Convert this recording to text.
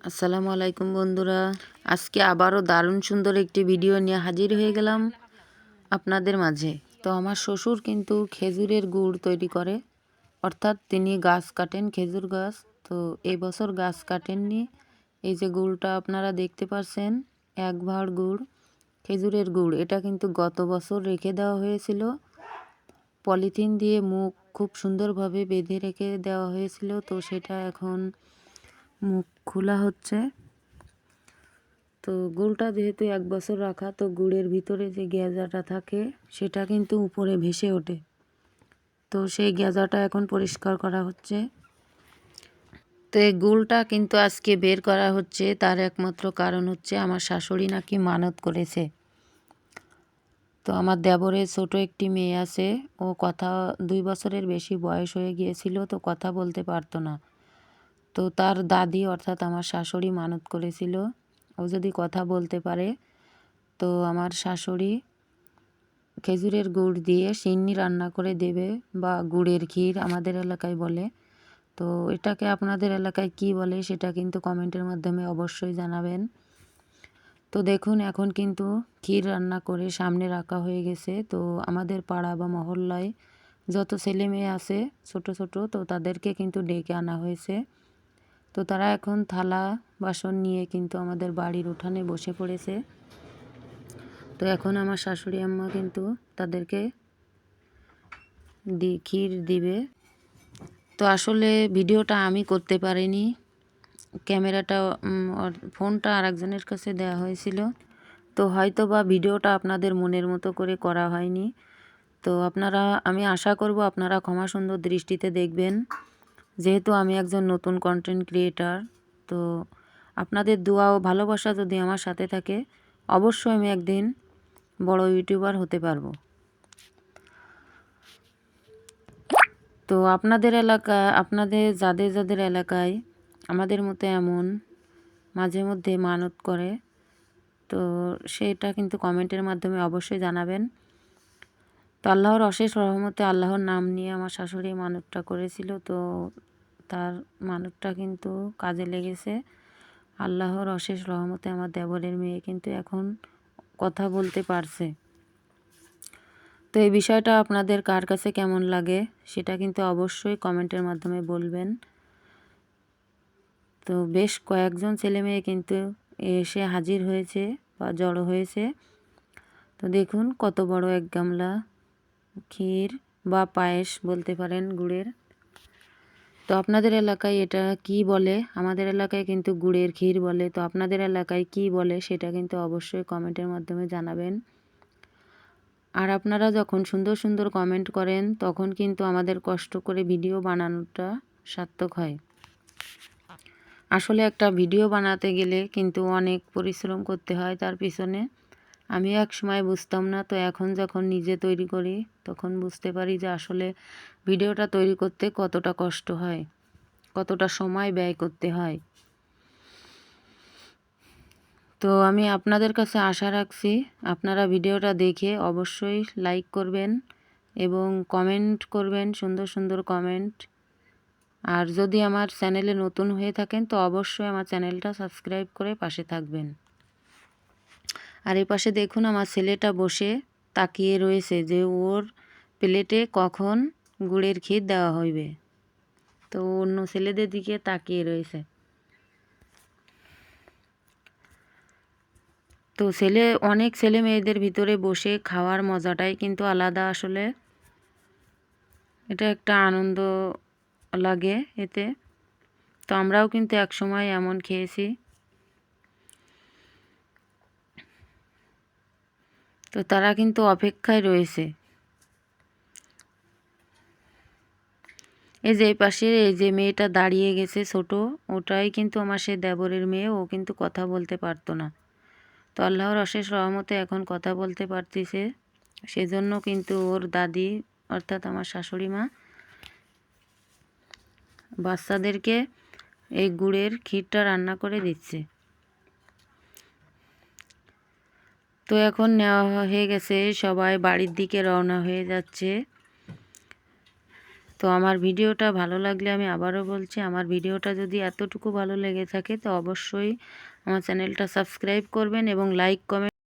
আসসালামু আলাইকুম বন্ধুরা, আজকে আবারও দারুণ সুন্দর একটি ভিডিও নিয়ে হাজির হয়ে গেলাম আপনাদের মাঝে। তো আমার শ্বশুর কিন্তু খেজুরের গুড় তৈরি করে, অর্থাৎ তিনি গাছ কাটেন, খেজুর গাছ। তো এই বছর গাছ কাটেননি। এই যে গুড়টা আপনারা দেখতে পাচ্ছেন, এক ভাঁড় গুড়, খেজুরের গুড়। এটা কিন্তু গত বছর রেখে দেওয়া হয়েছিল, পলিথিন দিয়ে মুখ খুব সুন্দরভাবে বেঁধে রেখে দেওয়া হয়েছিল। তো সেটা এখন মুখ খোলা হচ্ছে। তো গুড়টা যেহেতু এক বছর রাখা, তো গুড়ের ভিতরে যে গেঁজাটা থাকে সেটা কিন্তু উপরে ভেসে ওঠে। তো সেই গেঁজাটা এখন পরিষ্কার করা হচ্ছে। তো এই গুড়টা কিন্তু আজকে বের করা হচ্ছে, তার একমাত্র কারণ হচ্ছে আমার শাশুড়ি নাকি মানত করেছে। তো আমার দেবরের ছোট একটি মেয়ে আছে, ও 2 বছরের বেশি বয়স হয়ে গিয়েছিল, তো কথা বলতে পারতো না। তো তার দাদি অর্থাৎ আমার শাশুড়ি মানত করেছিল, ও যদি কথা বলতে পারে তো আমার শাশুড়ি খেজুরের গুড় দিয়ে সিন্নি রান্না করে দেবে, বা গুড়ের ক্ষীর আমাদের এলাকায় বলে। তো এটাকে আপনাদের এলাকায় কি বলে সেটা কিন্তু কমেন্টের মাধ্যমে অবশ্যই জানাবেন। তো দেখুন, এখন কিন্তু ক্ষীর রান্না করে সামনে রাখা হয়ে গেছে। তো আমাদের পাড়া বা মহল্লায় যত ছেলে মেয়ে আছে ছোট ছোট, তো তাদেরকে কিন্তু ডেকে আনা হয়েছে। তো তারা এখন থালা বাসন নিয়ে কিন্তু আমাদের বাড়ির উঠানে বসে পড়েছে। তো এখন আমার শাশুড়ি আম্মা কিন্তু তাদেরকে ক্ষীর দিবে। তো আসলে ভিডিওটা আমি করতে পারিনি, ক্যামেরাটা ফোনটা আরেকজনের কাছে দেওয়া হয়েছিল। তো হয়তো বা ভিডিওটা আপনাদের মনের মতো করে করা হয়নি। তো আমি আশা করব আপনারা ক্ষমা সুন্দর দৃষ্টিতে দেখবেন, যেহেতু আমি একজন নতুন কন্টেন্ট ক্রিয়েটার। তো আপনাদের দোয়া ও ভালোবাসা যদি আমার সাথে থাকে, অবশ্যই আমি একদিন বড় ইউটিউবার হতে পারবো। তো আপনাদের যাদের যাদের এলাকায় আমাদের মতো এমন মাঝে মধ্যে মানত করে, তো সেটা কিন্তু কমেন্টের মাধ্যমে অবশ্যই জানাবেন। তো আল্লাহর অশেষ রহমতে আল্লাহর নাম নিয়ে আমার শাশুড়ি মানতটা করেছিল, তো তার মানতটা কিন্তু কাজে লেগেছে। আল্লাহর অশেষ রহমতে আমার দেবরের মেয়ে কিন্তু এখন কথা বলতে পারছে। তো এই বিষয়টা আপনাদের কার কাছে কেমন লাগে সেটা কিন্তু অবশ্যই কমেন্টের মাধ্যমে বলবেন। তো বেশ কয়েকজন ছেলে মেয়ে কিন্তু এসে হাজির হয়েছে বা জড়ো হয়েছে। তো দেখুন কত বড় এক গামলা ক্ষীর বা পায়েস বলতে পারেন গুড়ের। তো আপনাদের এলাকায় এটা কি বলে? আমাদের এলাকায় কিন্তু গুড়ের ক্ষীর বলে। তো আপনাদের এলাকায় কি বলে সেটা কিন্তু অবশ্যই কমেন্টের মাধ্যমে জানাবেন। আর আপনারা যখন সুন্দর সুন্দর কমেন্ট করেন তখন কিন্তু আমাদের কষ্ট করে ভিডিও বানানোটা সার্থক হয়। আসলে একটা ভিডিও বানাতে গেলে কিন্তু অনেক পরিশ্রম করতে হয় তার পিছনে। আমিও এক সময় বুঝতাম না, তো এখন যখন নিজে তৈরি করি তখন বুঝতে পারি যে আসলে ভিডিওটা তৈরি করতে কতটা কষ্ট হয়, কতটা সময় ব্যয় করতে হয়। তো আমি আপনাদের কাছে আশা রাখছি আপনারা ভিডিওটা দেখে অবশ্যই লাইক করবেন এবং কমেন্ট করবেন, সুন্দর সুন্দর কমেন্ট। আর যদি আমার চ্যানেলে নতুন হয়ে থাকেন তো অবশ্যই আমার চ্যানেলটা সাবস্ক্রাইব করে পাশে থাকবেন। আর এই পাশে দেখুন আমার ছেলেটা বসে তাকিয়ে রয়েছে যে ওর প্লেটে কখন গুড়ের ক্ষীর দেওয়া হইবে। তো অন্য ছেলেদের দিকে তাকিয়ে রয়েছে। তো অনেক ছেলে মেয়েদের ভিতরে বসে খাওয়ার মজাটাই কিন্তু আলাদা। আসলে এটা একটা আনন্দ লাগে এতে। তো আমরাও কিন্তু এক সময় এমন খেয়েছি। তো তারা কিন্তু অপেক্ষায় রয়েছে। এই যে এই পাশে এই যে মেয়েটা দাঁড়িয়ে গেছে ছোট, ওটাই কিন্তু আমার সে দেবরের মেয়ে। ও কিন্তু কথা বলতে পারতো না, তো আল্লাহর অশেষ রহমতে এখন কথা বলতে পারতেছে। সেজন্য কিন্তু ওর দাদি অর্থাৎ আমার শাশুড়ি মা বাচ্চাদেরকে এই গুড়ের ক্ষীরটা রান্না করে দিচ্ছে। তো এখন নেওয়া হয়ে গেছে, সবাই বাড়ির দিকে রওনা হয়ে যাচ্ছে। তো তো আমার ভিডিওটা ভালো লাগলে আমি আবারও বলছি, আমার ভিডিওটা যদি এতটুকু ভালো লেগে থাকে তো অবশ্যই আমার চ্যানেলটা সাবস্ক্রাইব করবেন এবং লাইক কমেন্ট